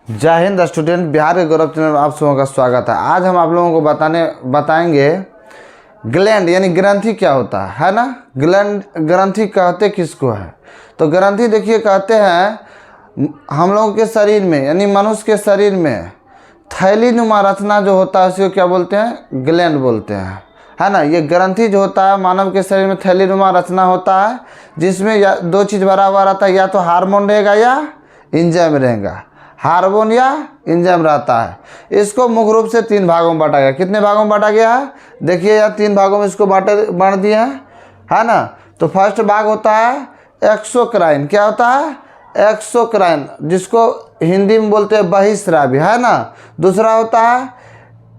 जय हिंद स्टूडेंट, बिहार के गौरव चैनल में आप सबों का स्वागत है। आज हम आप लोगों को बताएंगे ग्लैंड यानी ग्रंथि क्या होता है ना। ग्लैंड ग्रंथि कहते किसको है? तो ग्रंथि देखिए कहते हैं हम लोगों के शरीर में यानी मनुष्य के शरीर में थैली नुमा रचना जो होता है उसको क्या बोलते हैं? ग्लैंड बोलते हैं, है ना। ये ग्रंथि जो होता है मानव के शरीर में थैली नुमा रचना होता है जिसमें या दो चीज़ भरा हुआ रहता है, या तो हार्मोन रहेगा या एंजाइम रहेगा। हार्मोन या एंजाइम रहता है। इसको मुख्य रूप से 3 भागों में बांटा गया। कितने भागों में बांटा गया है? देखिए यार 3 भागों में इसको बांट दिया है ना। तो फर्स्ट भाग होता है एक्सोक्राइन। क्या होता है? एक्सोक्राइन, जिसको हिंदी में बोलते हैं बहिस्रावी, है ना। दूसरा होता है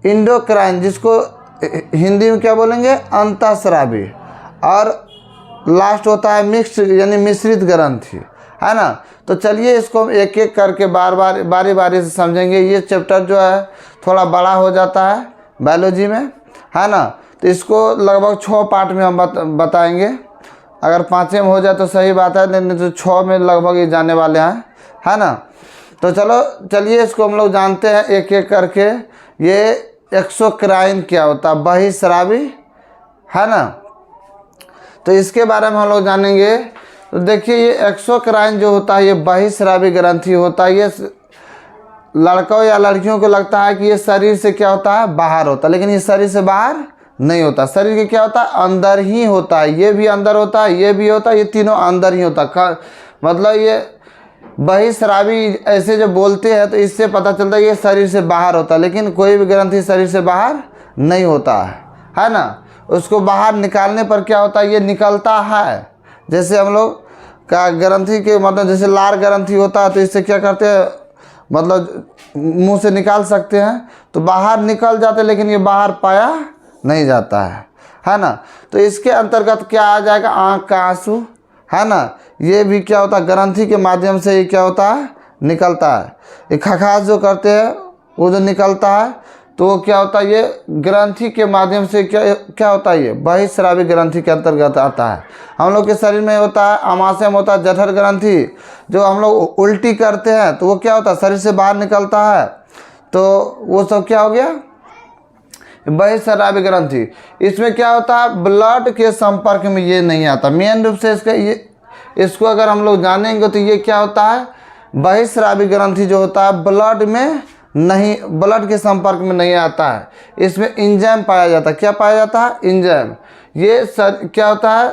इंडोक्राइन, जिसको हिंदी में क्या बोलेंगे? अंतःस्रावी। और लास्ट होता है मिक्स्ड यानी मिश्रित ग्रंथि, है ना। तो चलिए इसको हम एक एक करके बारी बारी से समझेंगे। ये चैप्टर जो है थोड़ा बड़ा हो जाता है बायोलॉजी में, है ना। तो इसको लगभग 6 पार्ट में हम बताएंगे। अगर 5 में हो जाए तो सही बात है, लेकिन तो 6 में लगभग ये जाने वाले हैं, है ना। तो चलिए इसको हम लोग जानते हैं एक एक करके। ये एक्सोक्राइन क्या होता है? बहिस्रावी, है ना। तो इसके बारे में हम लोग जानेंगे। तो देखिए ये एक्सोक्राइन जो होता है ये बहिस्रावी ग्रंथि होता है। ये लड़कों या लड़कियों को लगता है कि ये शरीर से क्या होता है? बाहर होता है, लेकिन ये शरीर से बाहर नहीं होता। शरीर के क्या होता है? अंदर ही होता है। ये भी अंदर होता है, ये भी होता है, ये तीनों अंदर ही होता है। मतलब ये बहिस्रावी ऐसे जो बोलते हैं तो इससे पता चलता है ये शरीर से बाहर होता है, लेकिन कोई भी ग्रंथि शरीर से बाहर नहीं होता है ना। उसको बाहर निकालने पर क्या होता है? ये निकलता है। जैसे हम लोग का ग्रंथि के मतलब जैसे लार ग्रंथि होता है तो इससे क्या करते हैं, मतलब मुंह से निकाल सकते हैं तो बाहर निकल जाते हैं, लेकिन ये बाहर पाया नहीं जाता है ना। तो इसके अंतर्गत क्या आ जाएगा? आँख का आंसू, है ना। ये भी क्या होता है? ग्रंथि के माध्यम से ये क्या होता है? निकलता है। ये खखास जो करते हैं वो जो निकलता है तो वो क्या होता है? ये ग्रंथि के माध्यम से क्या होता है? ये बहिस्रावी ग्रंथि के अंतर्गत आता है। हम लोग के शरीर में होता है आमाशय में होता है जठर ग्रंथि। जो हम लोग उल्टी करते हैं तो वो क्या होता है? शरीर से बाहर निकलता है। तो वो सब क्या हो गया? बहिस्रावी ग्रंथि। इसमें क्या होता है? ब्लड के संपर्क में ये नहीं आता। मेन रूप से इसको अगर हम लोग जानेंगे तो ये क्या होता है? बहिस्रावी ग्रंथि जो होता है ब्लड में नहीं, ब्लड के संपर्क में नहीं आता है। इसमें एंजाइम पाया जाता है। क्या पाया जाता है? एंजाइम। ये क्या होता है?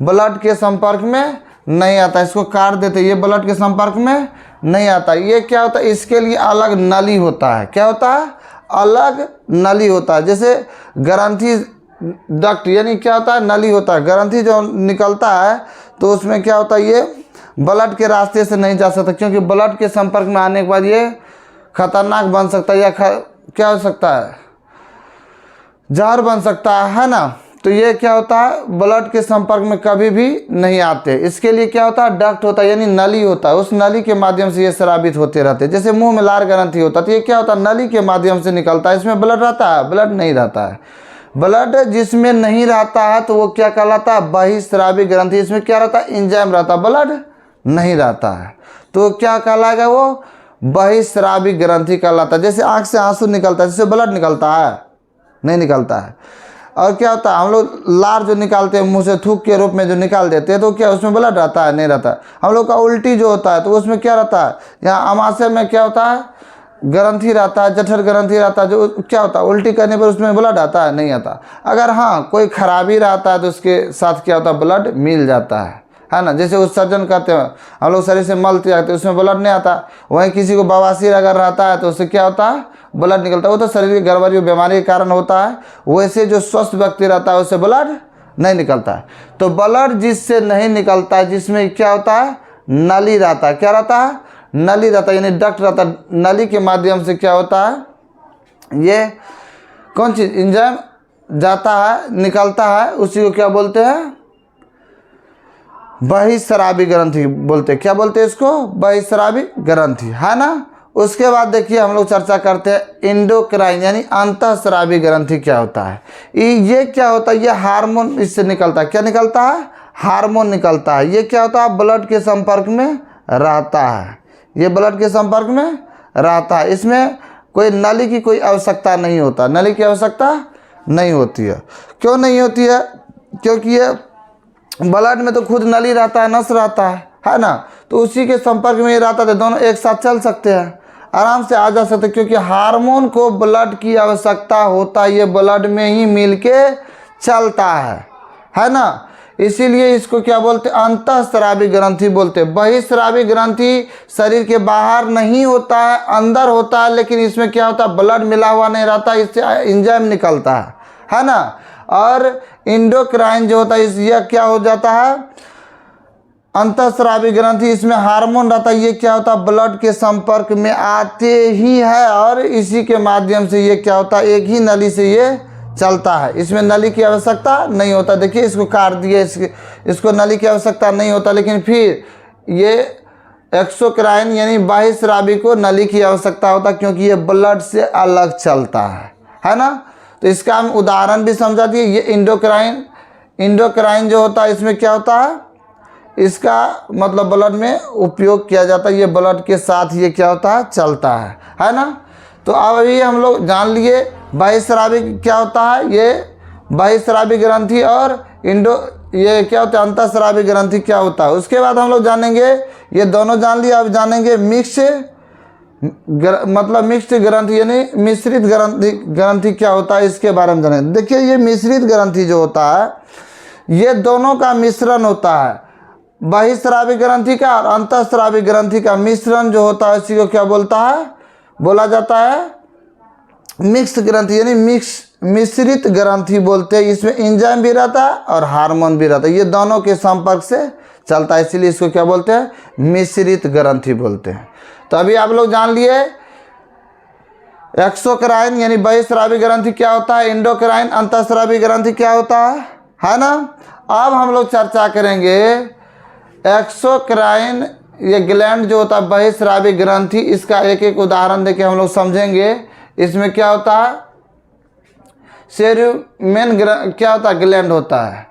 ब्लड के संपर्क में नहीं आता। इसको काट देते, ये ब्लड के संपर्क में नहीं आता। ये क्या होता है? इसके लिए अलग नली होता है। क्या होता है? अलग नली होता है। जैसे ग्रंथि डक्ट यानी क्या होता है? नली होता है। ग्रंथि जो निकलता है तो उसमें क्या होता है? ये ब्लड के रास्ते से नहीं जा सकता, क्योंकि ब्लड के संपर्क में आने के बाद ये खतरनाक बन सकता है या क्या हो सकता है? जहर बन सकता है ना। तो ये क्या होता है? ब्लड के संपर्क में कभी भी नहीं आते। इसके लिए क्या होता है? डक्ट होता है यानी नली होता है। उस नली के माध्यम से ये स्रावित होते रहते हैं। जैसे मुंह में लार ग्रंथि होता है तो ये क्या होता है? नली के माध्यम से निकलता है। इसमें ब्लड रहता है? ब्लड नहीं रहता है। ब्लड जिसमें नहीं रहता है तो वो क्या कहलाता है? बहिस्रावी ग्रंथि। इसमें क्या रहता है? एंजाइम रहता है, ब्लड नहीं रहता है। तो क्या कहलाएगा? वो बहिस्रावी ग्रंथि कहलाता है। जैसे आंख से आंसू निकलता है, जिससे ब्लड निकलता है? नहीं निकलता है। और क्या होता है? हम लोग लार जो निकालते हैं मुंह से थूक के रूप में जो निकाल देते हैं तो क्या उसमें ब्लड रहता है? नहीं रहता है। हम लोग का उल्टी जो होता है तो उसमें क्या रहता है? यहाँ आमाशय में क्या होता है? ग्रंथि रहता है, जठर ग्रंथि रहता है। जो क्या होता है? उल्टी करने पर उसमें ब्लड आता है? नहीं आता। अगर हाँ कोई खराबी रहता है तो उसके साथ क्या होता है? ब्लड मिल जाता है ना। जैसे उत्सर्जन करते हैं हम लोग, शरीर से मल त्यागते हैं, उसमें ब्लड नहीं आता। वहीं किसी को बवासीर अगर रहता है तो उससे क्या होता है? ब्लड निकलता है। वो तो शरीर की गड़बड़ी बीमारी के कारण होता है। वैसे जो स्वस्थ व्यक्ति रहता है उससे ब्लड नहीं निकलता है। तो ब्लड जिससे नहीं निकलता है, जिसमें क्या होता है? नली रहता है। क्या रहता है? नली रहता है, यानी डक्ट रहता है। नली के माध्यम से क्या होता है? ये कौन चीज़? एंजाइम जाता है, निकलता है। उसी को क्या बोलते हैं? बहिस्रावी ग्रंथि बोलते हैं। क्या बोलते हैं इसको? बहिस्रावी ग्रंथि, है ना। उसके बाद देखिए हम लोग चर्चा करते हैं इंडोक्राइन यानी अंतःस्रावी ग्रंथि क्या होता है। ये क्या होता है? ये हार्मोन इससे निकलता है। क्या निकलता है? हार्मोन निकलता है। ये क्या होता है? ब्लड के संपर्क में रहता है। ये ब्लड के संपर्क में रहता है। इसमें कोई नली की कोई आवश्यकता नहीं होता, नली की आवश्यकता नहीं होती है। क्यों नहीं होती है? क्योंकि ये ब्लड में तो खुद नली रहता है, नस रहता है ना, तो उसी के संपर्क में ये रहता है, दोनों एक साथ चल सकते हैं, आराम से आ जा सकते हैं। क्योंकि हार्मोन को ब्लड की आवश्यकता होता है, ये ब्लड में ही मिलके चलता है ना। इसीलिए इसको क्या बोलते हैं? अंतःस्रावी ग्रंथि बोलते हैं। बहिःस्रावी ग्रंथि शरीर के बाहर नहीं होता है, अंदर होता है, लेकिन इसमें क्या होता है? ब्लड मिला हुआ नहीं रहता, इससे एंजाइम निकलता है ना। और इंडोक्राइन जो होता है यह क्या हो जाता है? अंतःस्रावी ग्रंथि, इसमें हार्मोन रहता है, ये क्या होता है? ब्लड के संपर्क में आते ही है और इसी के माध्यम से ये क्या होता है? एक ही नली से ये चलता है, इसमें नली की आवश्यकता नहीं होता। देखिए इसको काट दिए, इसको नली की आवश्यकता नहीं होता, लेकिन फिर ये एक्सोक्राइन यानी बहिःस्रावी को नली की आवश्यकता होता है, क्योंकि ये ब्लड से अलग चलता है ना। तो इसका हम उदाहरण भी समझा दिए। ये इंडोक्राइन जो होता है इसमें क्या होता है? इसका मतलब ब्लड में उपयोग किया जाता है, ये ब्लड के साथ ये क्या होता है? चलता है ना। तो अब अभी हम लोग जान लिए बहिःस्रावी क्या होता है, ये बहिःस्रावी ग्रंथि, और ये क्या होता है? अंतःस्रावी ग्रंथि क्या होता है। उसके बाद हम लोग जानेंगे, ये दोनों जान लिया, अब जानेंगे मतलब मिक्स्ड ग्रंथि यानी मिश्रित ग्रंथि क्या होता है, इसके बारे में जानेंगे। देखिए ये मिश्रित ग्रंथि जो होता है ये दोनों का मिश्रण होता है, बहिःस्रावी ग्रंथि का और अंतःस्रावी ग्रंथि का मिश्रण जो होता है इसी को क्या बोला जाता है? मिक्स्ड ग्रंथि यानी मिश्रित ग्रंथि बोलते हैं। इसमें एंजाइम भी रहता है और हार्मोन भी रहता है, ये दोनों के संपर्क से चलता है, इसीलिए इसको क्या बोलते हैं? मिश्रित ग्रंथि बोलते हैं। तो अभी आप लोग जान लिए एक्सोक्राइन यानी बहिःस्रावी ग्रंथि क्या होता है, इंडोक्राइन अंतःस्रावी ग्रंथि क्या होता है ना। अब हम लोग चर्चा करेंगे एक्सोक्राइन, ये ग्लैंड जो होता है बहिःस्रावी ग्रंथि, इसका एक एक उदाहरण देके हम लोग समझेंगे। इसमें क्या होता है? सेरुमेन क्या होता है? ग्लैंड होता है।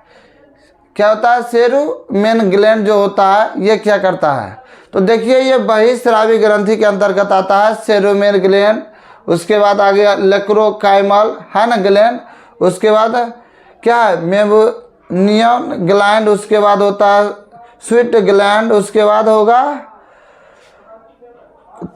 क्या होता है? सेरुमेन ग्लैंड जो होता है ये क्या करता है? तो देखिए ये बहिःस्रावी ग्रंथि के अंतर्गत आता है सेरुमेन ग्लैंड। उसके बाद आ गया लेक्रोकाइमल है ना ग्लैंड। उसके बाद क्या है? मेबोनियन ग्लैंड। उसके बाद होता है स्वीट ग्लैंड। उसके बाद होगा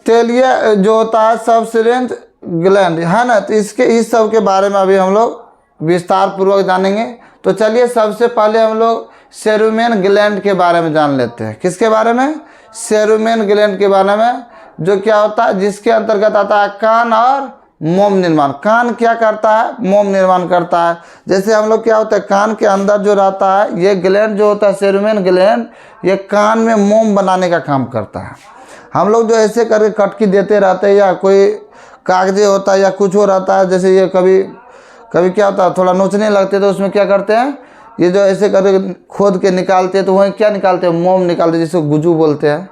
तेलीय जो होता है सबसिरेंज ग्लैंड है ना। तो इस सब के बारे में अभी हम लोग विस्तार पूर्वक जानेंगे। तो चलिए सबसे पहले हम लोग सेरुमेन ग्लैंड के बारे में जान लेते हैं। किसके बारे में? सेरुमेन ग्लैंड के बारे में, जो क्या होता है, जिसके अंतर्गत आता है कान और मोम निर्माण। कान क्या करता है? मोम निर्माण करता है। जैसे हम लोग क्या होता है, कान के अंदर जो रहता है ये ग्लैंड जो होता है सेरुमेन ग्लैंड, ये कान में मोम बनाने का काम करता है। हम लोग जो ऐसे करके कटकी देते रहते हैं या कोई कागजे होता है या कुछ हो रहता है, जैसे ये कभी क्या होता है थोड़ा नोचने लगते हैं, तो उसमें क्या करते हैं, ये जो ऐसे करके खोद के निकालते हैं तो वहीं क्या निकालते हैं? मोम निकालते हैं, जिसको गुज्जू बोलते हैं।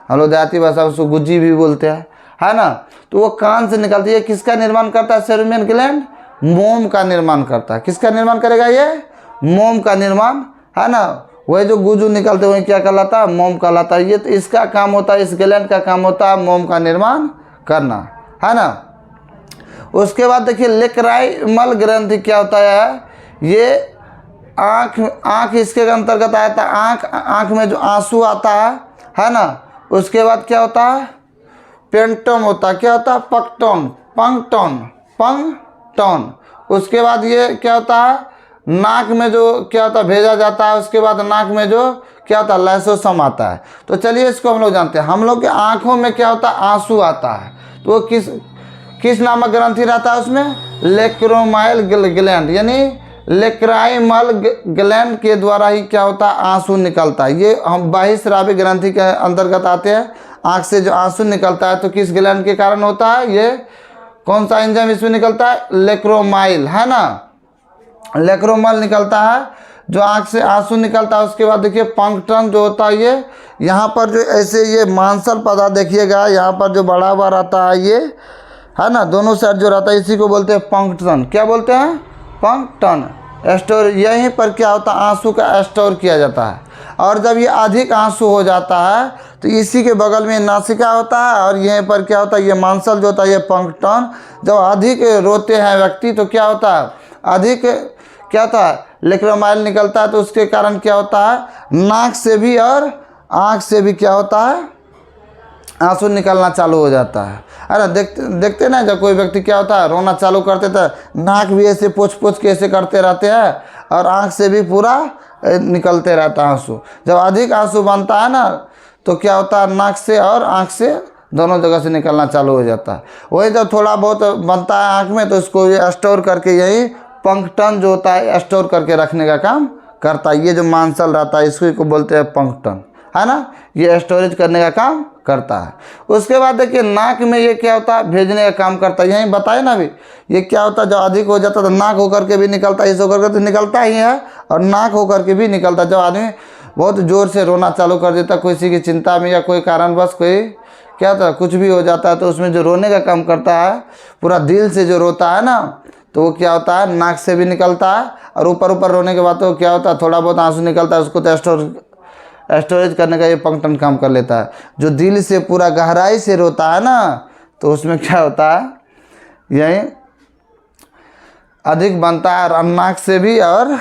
हम लोग देहाती भाषा में उसको गुज्जी भी बोलते हैं है ना। तो वो कान से निकालती है। किसका निर्माण करता है सेरुमेन ग्लैंड? मोम का निर्माण करता है। किसका निर्माण करेगा? ये मोम का निर्माण है ना। वही जो गुज्जू निकालते हैं वही क्या कहलाता है? मोम कहलाता है। ये तो इसका काम होता है, इस ग्लैंड का काम होता है मोम का निर्माण करना है ना। उसके बाद देखिए लेक्राइमल ग्रंथि क्या होता है? ये आँख इसके अंतर्गत आता है। आँख में जो आंसू आता है ना। उसके बाद क्या होता है? पेंटम होता है। क्या होता है? पंगटन। उसके बाद ये क्या होता है? नाक में जो क्या होता है भेजा जाता है। उसके बाद नाक में जो क्या होता है? लाइसोसोम आता है। तो चलिए इसको हम लोग जानते हैं। हम लोग के आँखों में क्या होता है? आंसू आता है। तो वो किस नामक ग्रंथि रहता है उसमें? लेक्रोमाइल ग्लैंड यानी लेक्राइमल ग्लैंड के द्वारा ही क्या होता है? आंसू निकलता है। ये हम बहिःस्रावी ग्रंथि के अंतर्गत आते हैं। आँख से जो आंसू निकलता है तो किस ग्लैंड के कारण होता है? ये कौन सा एंजाइम इसमें निकलता है? लेक्रोमाइल है ना। लेक्रोमाइल निकलता है जो आँख से आंसू निकलता है। उसके बाद देखिए पंक्टन जो होता है, ये यहाँ पर जो ऐसे ये मांसल पदार्थ देखिएगा, यहाँ पर जो बड़ा हुआ रहता है ये है ना, दोनों साइड जो रहता है इसी को बोलते हैं पंक्टन। क्या बोलते हैं? पंक्टन स्टोर, यहीं पर क्या होता है, आंसू का स्टोर किया जाता है। और जब ये अधिक आंसू हो जाता है तो इसी के बगल में नासिका होता है और यहीं पर क्या होता है, ये मांसल जो होता है, ये पंक्टन। जब अधिक रोते हैं व्यक्ति तो क्या होता है, अधिक क्या होता है, लेक्रोमाइल निकलता है। तो उसके कारण क्या होता है, नाक से भी और आँख से भी क्या होता है, आंसू निकलना चालू हो जाता है। अरे देखते ना, जब कोई व्यक्ति क्या होता है रोना चालू करते थे, नाक भी ऐसे पोछ के ऐसे करते रहते हैं और आँख से भी पूरा निकलते रहता है आंसू। जब अधिक आंसू बनता है ना तो क्या होता है, नाक से और आँख से दोनों जगह से निकलना चालू हो जाता है। वही जब थोड़ा बहुत बनता है आँख में तो इसको ये स्टोर करके, यही पंक्टन जो होता है स्टोर करके रखने का काम करता है। ये जो मांसल रहता है इसको को बोलते हैं पंक्टन, है ना, ये स्टोरेज करने का काम करता है। उसके बाद देखिए नाक में ये क्या होता है, भेजने का काम करता है। यहीं बताए ना अभी, ये क्या होता है, जब अधिक हो जाता है तो नाक होकर के भी निकलता है, इस होकर के तो निकलता ही है और नाक होकर के भी निकलता है। जब आदमी बहुत ज़ोर से रोना चालू कर देता है किसी की चिंता में या कोई कारणवश कोई क्या होता है कुछ भी हो जाता है, तो उसमें जो रोने का काम करता है पूरा दिल से जो रोता है ना, तो वो क्या होता है, नाक से भी निकलता है और ऊपर ऊपर रोने के बाद तो क्या होता है, थोड़ा बहुत आंसू निकलता है, उसको तो स्टोरेज करने का ये पंक्टन काम कर लेता है। जो दिल से पूरा गहराई से रोता है ना तो उसमें क्या होता है, यही अधिक बनता है और नाक से भी, और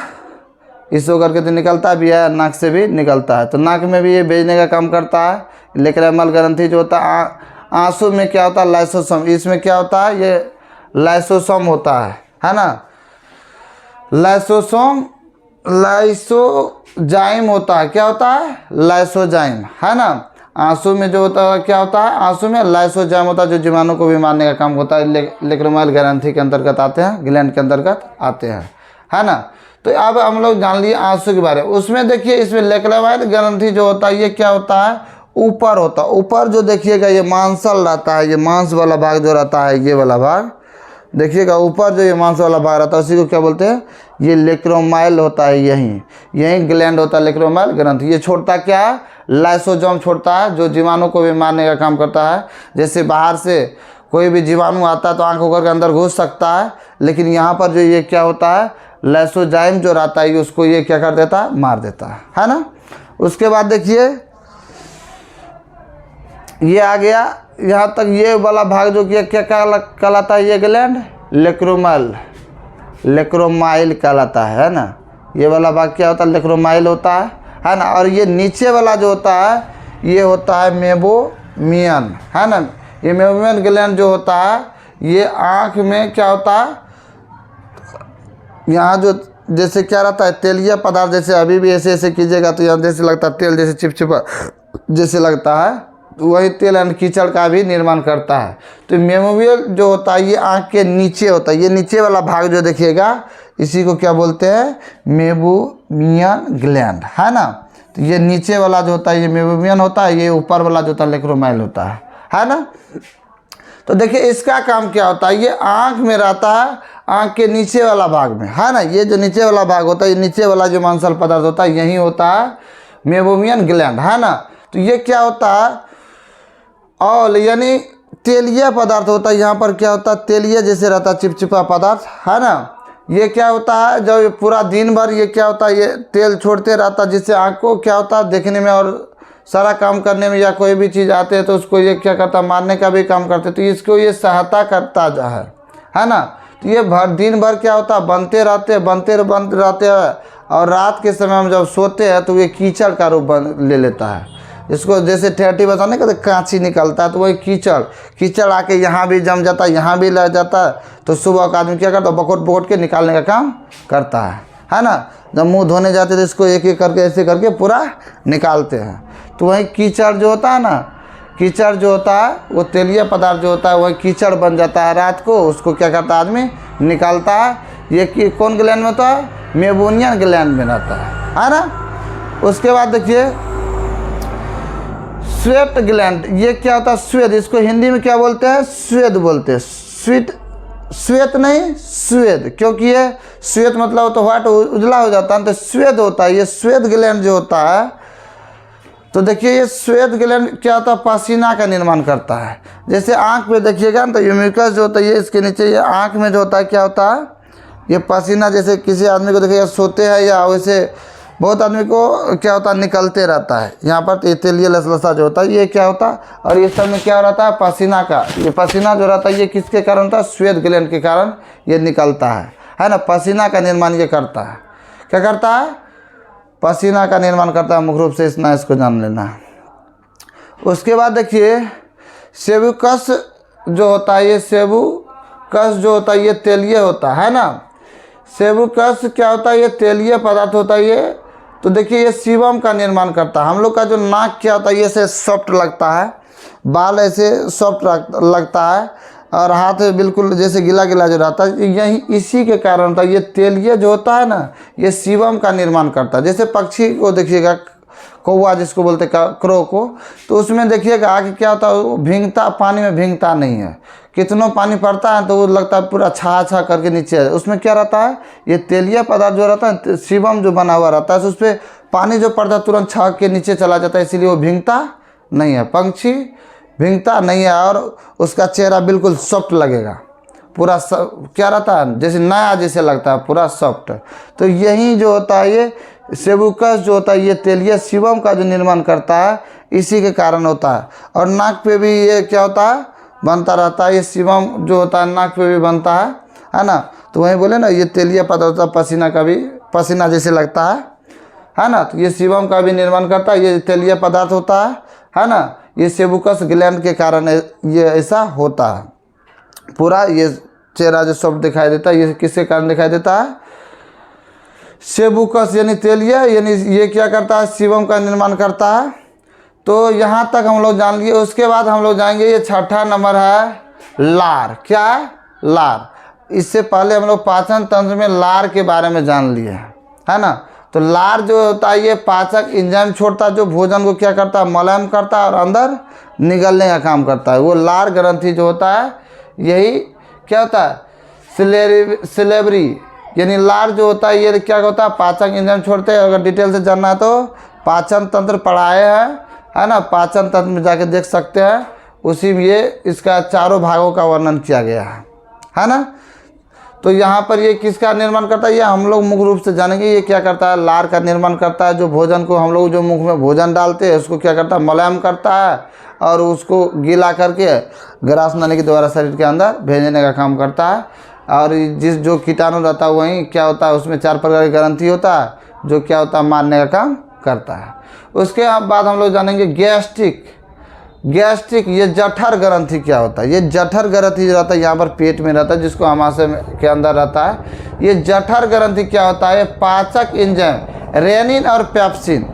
इस होकर के तो निकलता भी है, नाक से भी निकलता है। तो नाक में भी ये भेजने का काम करता है। लेक्रेमल ग्रंथि जो होता है आंसू में क्या होता है, लाइसोसोम, इसमें क्या होता है, ये लाइसोसोम होता है ना, लाइसोजाइम होता है। क्या होता है, लाइसोजाइम, है ना। आंसू में जो होता है क्या होता है, आंसू में लाइसोजाइम होता है जो जीवाणु को भी मारने का काम होता है। लेक्रोमाइल ग्रंथि के अंतर्गत आते हैं, ग्लैंड के अंतर्गत आते हैं, है ना। तो अब हम लोग जान लिए आंसू के बारे में। उसमें देखिए इसमें लेक्रोमाइल ग्रंथि जो होता है ये क्या होता है, ऊपर होता है। ऊपर जो देखिएगा ये मांसल रहता है, ये मांस वाला भाग जो रहता है, ये वाला भाग देखिएगा ऊपर जो ये मांस वाला भाग रहता है उसी को क्या बोलते हैं, ये लेक्रोमाइल होता है। यही ग्लैंड होता है लेक्रोमाइल ग्रंथि। ये छोड़ता क्या है, लाइसोजोम छोड़ता है जो जीवाणु को भी मारने का काम करता है। जैसे बाहर से कोई भी जीवाणु आता है तो आँख होकर के अंदर घुस सकता है, लेकिन यहाँ पर जो ये क्या होता है, लाइसोजाइम जो रहता है उसको ये क्या कर देता है, मार देता है ना। उसके बाद देखिए ये आ गया यहाँ तक, ये वाला भाग जो कि क्या कहलाता है, ये ग्लैंड लेक्रोमाइल कहलाता है ना। ये वाला भाग क्या होता है, लेक्रोमाइल होता है ना। और ये नीचे वाला जो होता है ये होता है मेबोमियन, है ना। ये मेबोमियन ग्लैंड जो होता है ये आँख में क्या होता है, यहाँ जो जैसे क्या रहता है, तेलीय पदार्थ, जैसे अभी भी ऐसे ऐसे कीजिएगा तो यहाँ जैसे लगता है तेल जैसे चिपचिपा जैसे लगता है, वही तेल एंड कीचड़ का भी निर्माण करता है। तो मेमोवियल जो होता है ये आँख के नीचे होता है। ये नीचे वाला भाग जो देखिएगा इसी को क्या बोलते हैं, मेबोमियन ग्लैंड, है ना। तो ये नीचे वाला जो होता है ये मेबोमियन होता है, ये ऊपर वाला जो होता है लेक्रोमाइल होता है ना। तो देखिए इसका काम क्या होता है, ये आँख में रहता है, आँख के नीचे वाला भाग में, है ना। ये जो नीचे वाला भाग होता है, ये नीचे वाला जो मांसल पदार्थ होता है यही होता है मेबोमियन ग्लैंड, है ना। तो ये क्या होता है, और यानी तेलीय पदार्थ होता है। यहाँ पर क्या होता है, तेलीय जैसे रहता है चिपचिपा पदार्थ, है ना। ये क्या होता है, जब पूरा दिन भर ये क्या होता है, ये तेल छोड़ते रहता है, जिससे आँख को क्या होता है देखने में और सारा काम करने में, या कोई भी चीज़ आते हैं तो उसको ये क्या करता है, मारने का भी काम करते हैं। तो इसको ये सहायता करता है ना। तो ये दिन भर क्या होता है, बनते रहते हैं और रात के समय हम जब सोते हैं तो ये कीचड़ का रूप ले लेता है। इसको जैसे ठेठी बताने का कांची निकलता है तो वही कीचड़ आके यहाँ भी जम जाता है, यहाँ भी लग जाता है। तो सुबह का आदमी क्या करता है, बकोट के निकालने का काम करता है ना। जब मुंह धोने जाते तो इसको एक एक करके ऐसे करके पूरा निकालते हैं। तो वही कीचड़ जो होता है ना, कीचड़ जो होता है वो तेलीय पदार्थ जो होता है वही कीचड़ बन जाता है रात को, उसको क्या करता है आदमी निकालता है। ये कौन ग्लैंड में होता है, मेबोमियन ग्लैंड में रहता है ना। उसके बाद देखिए स्वेट ग्लैंड, ये क्या होता है, स्वेद, इसको हिंदी में क्या बोलते हैं, स्वेद बोलते हैं। श्वेत नहीं स्वेद, क्योंकि ये श्वेत मतलब तो व्हाइट उजला हो जाता है, तो स्वेद होता है। ये स्वेद ग्लैंड जो होता है, तो देखिए ये स्वेद ग्लैंड क्या होता है, पसीना का निर्माण करता है। जैसे आँख पे देखिएगा ना तो यूमिकस जो होता है ये इसके नीचे, ये आँख में जो होता है क्या होता है, ये पसीना जैसे किसी आदमी को देखिए सोते हैं या वैसे बहुत आदमी को क्या होता है निकलते रहता है यहाँ पर, तो ये तेलीय लसलसा जो होता है ये क्या होता है, और ये सब में क्या रहता है पसीना का, ये पसीना जो रहता है ये किसके कारण होता है, श्वेत ग्लैंड के कारण ये निकलता है ना। पसीना का निर्माण ये करता है, क्या करता है, पसीना का निर्माण करता है मुख्य रूप से, इतना इसको जान लेना है। उसके बाद देखिए सेबुकस जो होता है, ये सेबुकस जो होता है ये तेलीय होता है ना। सेबुकस क्या होता है, ये तेलीय पदार्थ होता है ये। तो देखिए ये सीबम का निर्माण करता है। हम लोग का जो नाक क्या होता है ये ऐसे सॉफ्ट लगता है, बाल ऐसे सॉफ्ट लगता है, और हाथ बिल्कुल जैसे गीला गीला जो रहता है, यही इसी के कारण होता है। ये तेलीय जो होता है ना ये सीबम का निर्माण करता है। जैसे पक्षी को देखिएगा, कौवा जिसको बोलते क्रो को, तो उसमें देखिएगा कि क्या होता है, वो भींगता, पानी में भींगता नहीं है, कितनों पानी पड़ता है तो वो लगता है पूरा छा छा करके नीचे है। उसमें क्या रहता है, ये तेलीय पदार्थ जो रहता है, सीबम जो बना हुआ रहता है, उस पर पानी जो पड़ता है तुरंत छा के नीचे चला जाता है, इसीलिए वो भींगता नहीं है। पंछी भींगता नहीं है और उसका चेहरा बिल्कुल सॉफ्ट लगेगा, पूरा क्या रहता है जैसे नया जैसे लगता है, पूरा सॉफ्ट। तो यही जो होता है ये सेबुकस जो होता है ये तेलीय सीबम का जो निर्माण करता है, इसी के कारण होता है। और नाक पे भी ये क्या होता है, बनता रहता है, ये सीबम जो होता है नाक पे भी बनता है ना। तो वही बोले ना ये तेलीय पदार्थ होता है, पसीना का भी पसीना जैसे लगता है ना। तो ये सीबम का भी निर्माण करता है, ये तेलीय पदार्थ होता है ना। ये सेबुकस ग्लैंड के कारण ये ऐसा होता है। पूरा ये चेहरा जो सॉफ्ट दिखाई देता है, ये किसके कारण दिखाई देता है, सेबुकस यानी तेलीय, यानी ये क्या करता है, सीबम का निर्माण करता है। तो यहाँ तक हम लोग जान लिए। उसके बाद हम लोग जाएंगे, ये छठा नंबर है लार। क्या है, लार। इससे पहले हम लोग पाचन तंत्र में लार के बारे में जान लिए है ना। तो लार जो होता है ये पाचक एंजाइम छोड़ता है, जो भोजन को क्या करता है, मुलायम करता है और अंदर निगलने का काम करता है। वो लार ग्रंथि जो होता है यही क्या होता है, सिलेबरी, यानी लार जो होता है ये क्या होता है, पाचक एंजाइम छोड़ते हैं। अगर डिटेल से जानना है तो पाचन तंत्र पढ़ाए हैं है ना, पाचन तंत्र में जाके देख सकते हैं, उसी में ये इसका चारों भागों का वर्णन किया गया है ना। तो यहाँ पर ये किसका निर्माण करता है, ये हम लोग मुख्य रूप से जानेंगे। ये क्या करता है, लार का निर्माण करता है। जो भोजन को हम लोग जो मुख में भोजन डालते हैं उसको क्या करता है, मुलायम करता है और उसको गीला करके ग्रास नाली के द्वारा शरीर के अंदर भेजने का काम करता है। और जिस जो कीटाणु रहता है वहीं क्या होता है, उसमें 4 प्रकार की ग्रंथि होता है जो क्या होता है, मारने का काम करता है। उसके बाद हम लोग जानेंगे गैस्ट्रिक। ये जठर ग्रंथि क्या होता है। ये जठर ग्रंथि जो रहता है यहाँ पर पेट में रहता है, जिसको आमाशय के अंदर रहता है। ये जठर ग्रंथि क्या होता है, पाचक एंजाइम रेनिन और पेप्सिन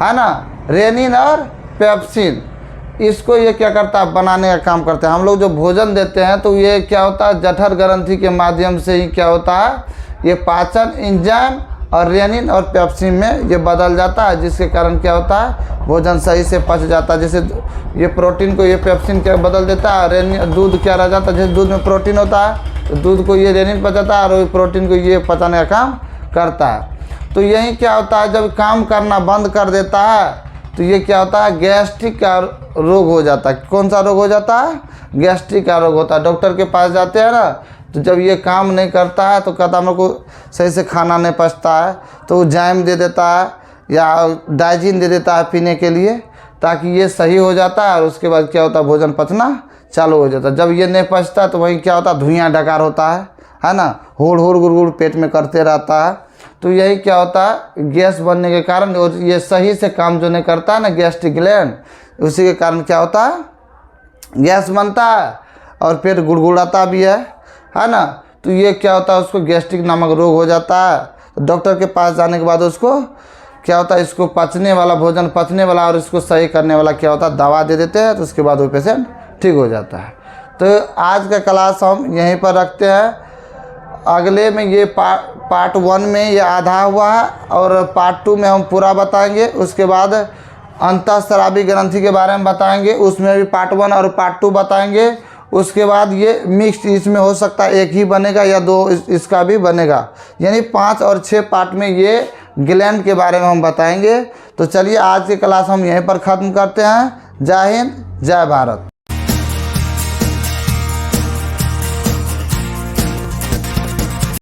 है ना, रेनिन और पेप्सिन, इसको ये क्या करता है, बनाने का काम करते हैं। हम लोग जो भोजन देते हैं तो ये क्या होता है, जठर ग्रंथि के माध्यम से ही क्या होता है, ये पाचन एंजाइम और रेनिन और पेप्सिन में ये बदल जाता है, जिसके कारण क्या होता है, भोजन सही से पच जाता है। जैसे ये प्रोटीन को ये पेप्सिन क्या बदल देता है, रेनिन दूध क्या रह जाता है, जैसे दूध में प्रोटीन होता है तो दूध को ये रेनिन पचाता है और प्रोटीन को ये पचाने का काम करता है। तो यही क्या होता है, जब काम करना बंद कर देता है तो ये क्या होता है, गैस्ट्रिक का रोग हो जाता है। कौन सा रोग हो जाता है, गैस्ट्रिक का रोग होता है। डॉक्टर के पास जाते हैं ना, तो जब ये काम नहीं करता है तो कहता हम लोग को सही से खाना नहीं पचता है, तो वो जाइम दे देता है या डाइजिन दे देता है पीने के लिए, ताकि ये सही हो जाता है। और उसके बाद क्या होता है, भोजन पचना चालू हो जाता है। जब ये नहीं पचता तो वहीं क्या होता है, धुइयाँ डकार होता है ना, हुड़ हुड़ गुड़ गुड़ पेट में करते रहता है। तो यही क्या होता है, गैस बनने के कारण, और ये सही से काम जो नहीं करता है ना गैस्ट्रिक ग्लैंड, उसी के कारण क्या होता है, गैस बनता है और पेट गुड़गुड़ाता भी है ना। तो ये क्या होता है, उसको गैस्ट्रिक नामक रोग हो जाता है। तो डॉक्टर के पास जाने के बाद उसको क्या होता है, इसको पचने वाला, भोजन पचने वाला और इसको सही करने वाला क्या होता है, दवा दे देते हैं। तो उसके बाद वो पेशेंट ठीक हो जाता है। तो आज का क्लास हम यहीं पर रखते हैं। अगले में ये पार्ट 1 में ये आधा हुआ है और पार्ट 2 में हम पूरा बताएंगे। उसके बाद अंतःस्रावी ग्रंथि के बारे में बताएंगे, उसमें भी पार्ट 1 और पार्ट 2 बताएंगे। उसके बाद ये मिक्स, इसमें हो सकता है एक ही बनेगा या 2 इसका भी बनेगा, यानी 5 और 6 पार्ट में ये ग्लैंड के बारे में हम बताएंगे। तो चलिए आज की क्लास हम यहीं पर ख़त्म करते हैं। जय हिंद, जय भारत।